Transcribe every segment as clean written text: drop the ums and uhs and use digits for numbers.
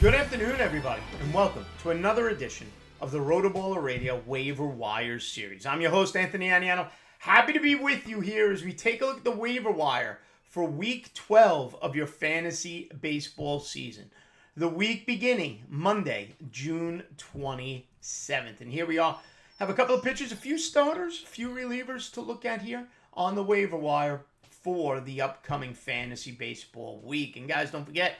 Good afternoon, everybody, and welcome to another edition of the RotoBaller Radio Waiver Wire Series. I'm your host, Anthony Aniano. Happy to be with you here as we take a look at the waiver wire for Week 12 of your fantasy baseball season. The week beginning Monday, June 27th. And here we are. Have a couple of pitchers, a few starters, a few relievers to look at here on the waiver wire for the upcoming fantasy baseball week. And guys, don't forget,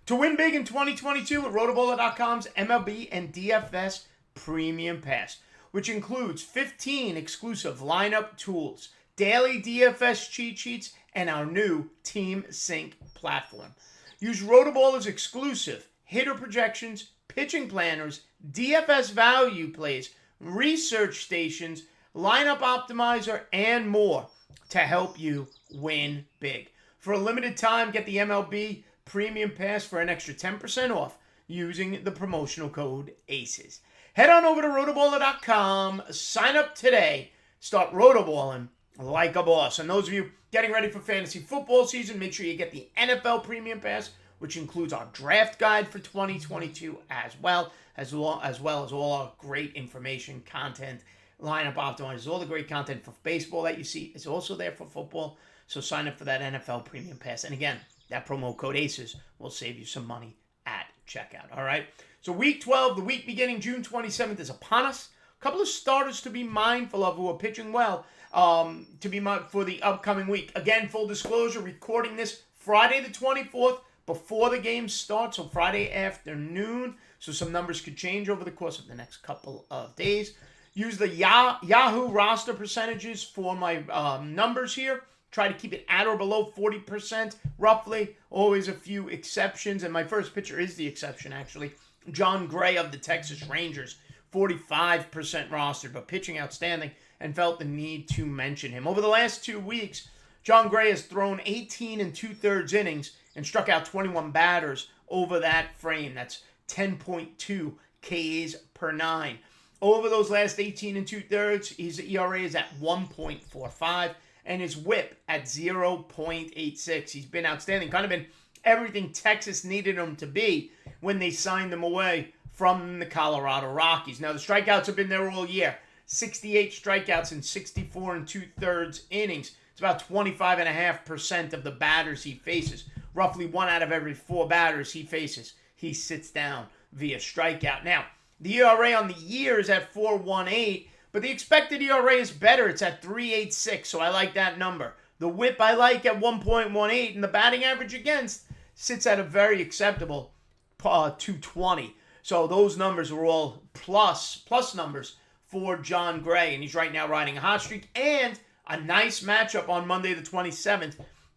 to win big in 2022 with rotoballer.com's MLB and DFS Premium Pass, which includes 15 exclusive lineup tools, daily DFS cheat sheets, and our new Team Sync platform. Use RotoBaller's exclusive hitter projections, pitching planners, DFS value plays, research stations, lineup optimizer, and more to help you win big. For a limited time, get the MLB Premium Pass for an extra 10% off using the promotional code ACES. Head on over to rotoballer.com, sign up today, start rotoballing like a boss. And those of you getting ready for fantasy football season, make sure you get the NFL Premium Pass, which includes our draft guide for 2022 as well as all our great information, content, lineup optimizers, all the great content for baseball that you see is also there for football. So sign up for that NFL Premium Pass. And again, that promo code ACES will save you some money at checkout. All right. So week 12, the week beginning June 27th is upon us. A couple of starters to be mindful of who are pitching well for the upcoming week. Again, full disclosure, recording this Friday the 24th before the game starts, so Friday afternoon. So some numbers could change over the course of the next couple of days. Use the Yahoo roster percentages for my numbers here. Try to keep it at or below 40%, roughly. Always a few exceptions, and my first pitcher is the exception, actually. Jon Gray of the Texas Rangers, 45% rostered, but pitching outstanding, and felt the need to mention him. Over the last 2 weeks, Jon Gray has thrown 18 and 2/3 innings and struck out 21 batters over that frame. That's 10.2 Ks per 9. Over those last 18 and 2/3, his ERA is at 1.45. And his whip at 0.86. He's been outstanding. Kind of been everything Texas needed him to be when they signed him away from the Colorado Rockies. Now, the strikeouts have been there all year. 68 strikeouts in 64 and 2/3 innings. It's about 25.5% of the batters he faces. Roughly 1 out of every 4 batters he faces, he sits down via strikeout. Now, the ERA on the year is at 4.18. But the expected ERA is better. It's at 3.86, so I like that number. The whip I like at 1.18, and the batting average against sits at a very acceptable 220. So those numbers are all plus numbers for Jon Gray, and he's right now riding a hot streak. And a nice matchup on Monday the 27th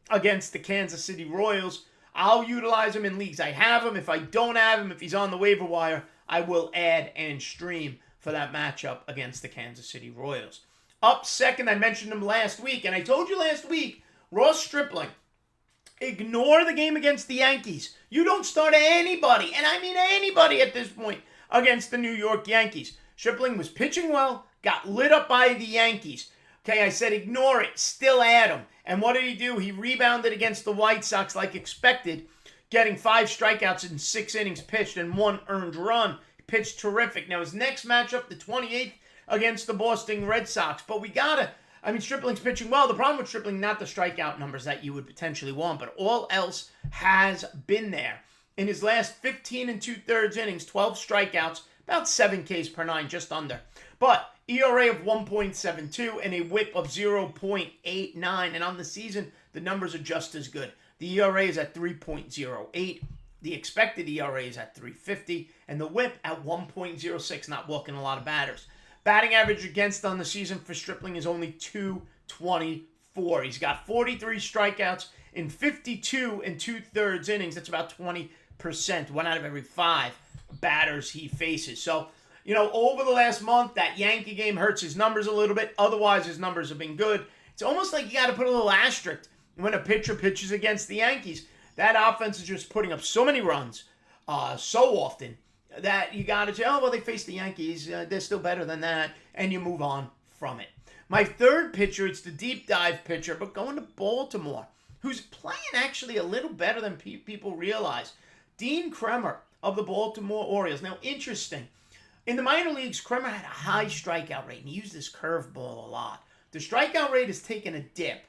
against the Kansas City Royals. I'll utilize him in leagues I have him. If I don't have him, if he's on the waiver wire, I will add and stream for that matchup against the Kansas City Royals. Up second, I mentioned him last week, and I told you last week, Ross Stripling. Ignore the game against the Yankees. You don't start anybody, and I mean anybody at this point, against the New York Yankees. Stripling was pitching well, got lit up by the Yankees. Okay, I said ignore it, still add him. And what did he do? He rebounded against the White Sox like expected, getting 5 strikeouts in 6 innings pitched and 1 earned run. Pitched terrific. Now, his next matchup, the 28th, against the Boston Red Sox. But Stripling's pitching well. The problem with Stripling, not the strikeout numbers that you would potentially want, but all else has been there. In his last 15 and 2/3 innings, 12 strikeouts, about 7 Ks per 9, just under. But ERA of 1.72 and a whip of 0.89. And on the season, the numbers are just as good. The ERA is at 3.08. The expected ERA is at 3.50, and the whip at 1.06, not walking a lot of batters. Batting average against on the season for Stripling is only 224. He's got 43 strikeouts in 52 and 2/3 innings. That's about 20%, 1 out of every 5 batters he faces. So, over the last month, that Yankee game hurts his numbers a little bit. Otherwise, his numbers have been good. It's almost like you got to put a little asterisk when a pitcher pitches against the Yankees. That offense is just putting up so many runs so often that you got to say, oh, well, they faced the Yankees. They're still better than that. And you move on from it. My third pitcher, it's the deep dive pitcher, but going to Baltimore, who's playing actually a little better than people realize. Dean Kremer of the Baltimore Orioles. Now, interesting. In the minor leagues, Kremer had a high strikeout rate, and he used this curveball a lot. The strikeout rate has taken a dip,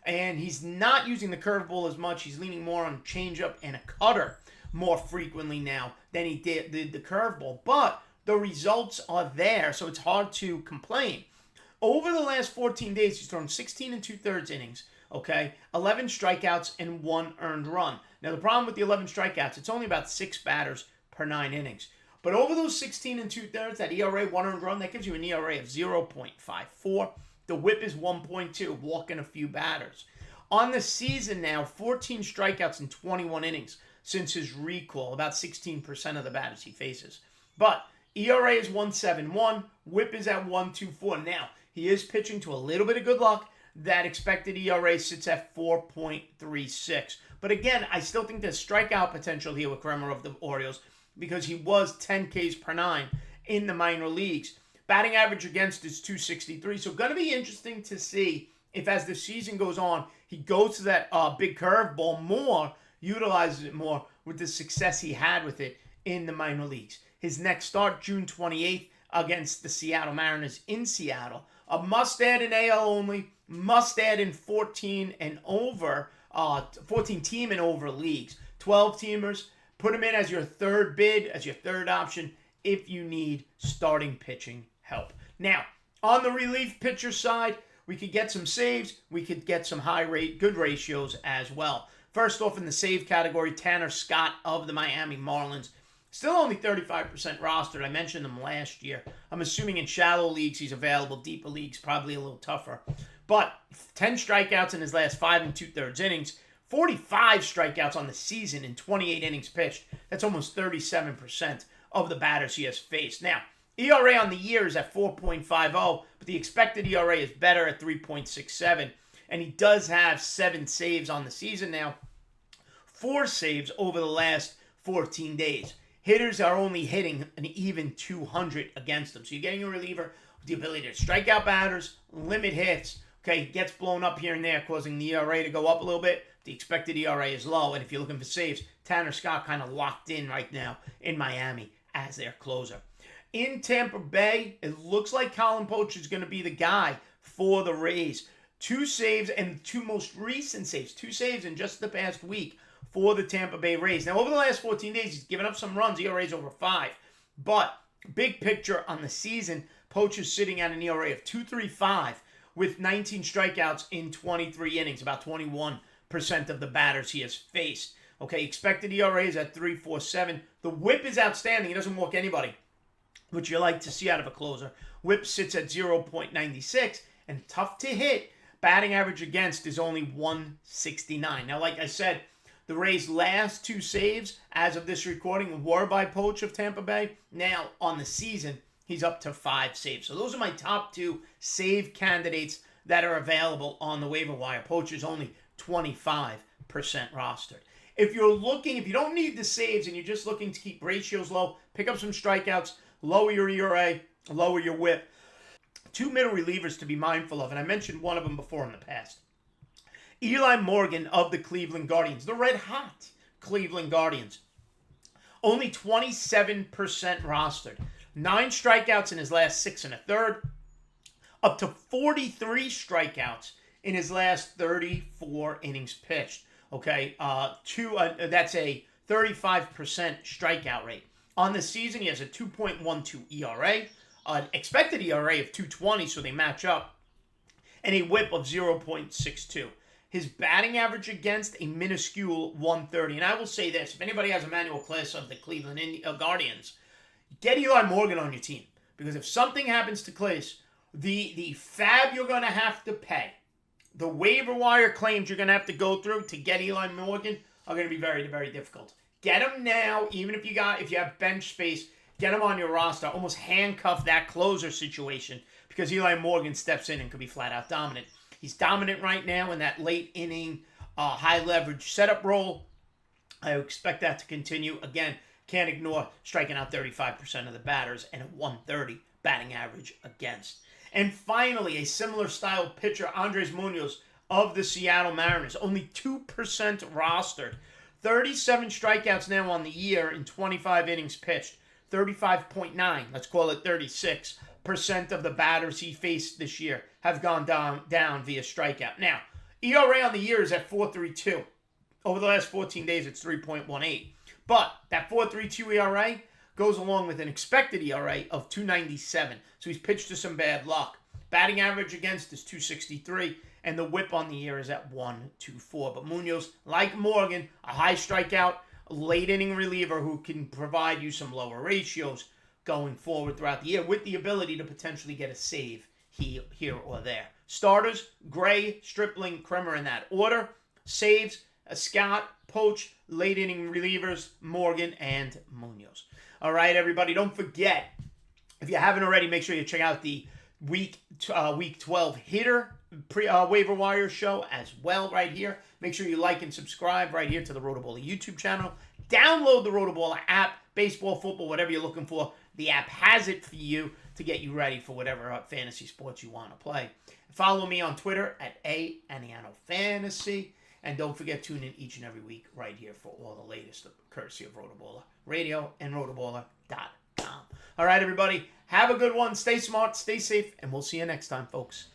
and he's not using the curveball as much. He's leaning more on changeup and a cutter more frequently now than he did the curveball. But the results are there, so it's hard to complain. Over the last 14 days, he's thrown 16 and 2/3 innings, okay? 11 strikeouts and 1 earned run. Now, the problem with the 11 strikeouts, it's only about 6 batters per 9 innings. But over those 16 and 2/3, that ERA, 1 earned run, that gives you an ERA of 0.54. The whip is 1.2, walking a few batters. On the season now, 14 strikeouts in 21 innings since his recall, about 16% of the batters he faces. But ERA is 1.71, whip is at 1.24. Now, he is pitching to a little bit of good luck. That expected ERA sits at 4.36. But again, I still think there's strikeout potential here with Kremer of the Orioles because he was 10 Ks per 9 in the minor leagues. Batting average against is 263. So going to be interesting to see if as the season goes on, he goes to that big curveball more, utilizes it more with the success he had with it in the minor leagues. His next start, June 28th, against the Seattle Mariners in Seattle. A must-add in AL only, must-add in 14 team and over leagues. 12-teamers, put him in as your third bid, as your third option, if you need starting pitching help. Now, on the relief pitcher side, we could get some saves. We could get some good ratios as well. First off, in the save category, Tanner Scott of the Miami Marlins. Still only 35% rostered. I mentioned him last year. I'm assuming in shallow leagues he's available. Deeper leagues, probably a little tougher. But 10 strikeouts in his last 5 and 2/3 innings. 45 strikeouts on the season in 28 innings pitched. That's almost 37% of the batters he has faced. Now, ERA on the year is at 4.50, but the expected ERA is better at 3.67. And he does have 7 saves on the season now. 4 saves over the last 14 days. Hitters are only hitting an even 200 against them. So you're getting a reliever with the ability to strike out batters, limit hits. Okay, gets blown up here and there, causing the ERA to go up a little bit. The expected ERA is low, and if you're looking for saves, Tanner Scott kind of locked in right now in Miami as their closer. In Tampa Bay, it looks like Colin Poche is going to be the guy for the Rays. 2 saves and 2 most recent saves. 2 saves in just the past week for the Tampa Bay Rays. Now, over the last 14 days, he's given up some runs. ERA is over 5. But big picture on the season, Poche is sitting at an ERA of 2.35 with 19 strikeouts in 23 innings, about 21% of the batters he has faced. Okay, expected ERA is at 3.47. The whip is outstanding. He doesn't walk anybody, which you like to see out of a closer. Whip sits at 0.96, and tough to hit. Batting average against is only 169. Now, like I said, the Rays' last 2 saves, as of this recording, were by Poche of Tampa Bay. Now, on the season, he's up to 5 saves. So those are my top 2 save candidates that are available on the waiver wire. Poche is only 25% rostered. If you don't need the saves and you're just looking to keep ratios low, pick up some strikeouts, lower your ERA, lower your whip. 2 middle relievers to be mindful of, and I mentioned one of them before in the past. Eli Morgan of the Cleveland Guardians, the red-hot Cleveland Guardians. Only 27% rostered. 9 strikeouts in his last 6 1/3. Up to 43 strikeouts in his last 34 innings pitched. Okay, that's a 35% strikeout rate. On the season, he has a 2.12 ERA, an expected ERA of 2.20, so they match up, and a whip of 0.62. His batting average against a minuscule 130. And I will say this, if anybody has a manual class of the Cleveland Guardians, get Eli Morgan on your team. Because if something happens to Clace, the fab you're going to have to pay, the waiver wire claims you're going to have to go through to get Eli Morgan are going to be very, very difficult. Get him now, even if you have bench space, get him on your roster. Almost handcuff that closer situation because Eli Morgan steps in and could be flat out dominant. He's dominant right now in that late inning, high leverage setup role. I expect that to continue. Again, can't ignore striking out 35% of the batters and a 130 batting average against. And finally, a similar style pitcher, Andres Munoz of the Seattle Mariners. Only 2% rostered. 37 strikeouts now on the year in 25 innings pitched. 35.9, let's call it 36% of the batters he faced this year have gone down via strikeout. Now, ERA on the year is at 4.32. Over the last 14 days, it's 3.18. But that 4.32 ERA goes along with an expected ERA of 2.97. So he's pitched to some bad luck. Batting average against is 2.63, and the whip on the year is at 1.24. But Munoz, like Morgan, a high strikeout, late inning reliever who can provide you some lower ratios going forward throughout the year with the ability to potentially get a save here or there. Starters, Gray, Stripling, Kremer in that order. Saves, Scott, Poach, late inning relievers, Morgan, and Munoz. All right, everybody, don't forget, if you haven't already, make sure you check out the Week 12 hitter waiver wire show as well right here. Make sure you like and subscribe right here to the RotoBaller YouTube channel. Download the RotoBaller app, baseball, football, whatever you're looking for. The app has it for you to get you ready for whatever fantasy sports you want to play. Follow me on Twitter at Aniano Fantasy. And don't forget, tune in each and every week right here for all the latest, courtesy of RotoBaller Radio and rotoballer.com. All right, everybody, have a good one. Stay smart, stay safe, and we'll see you next time, folks.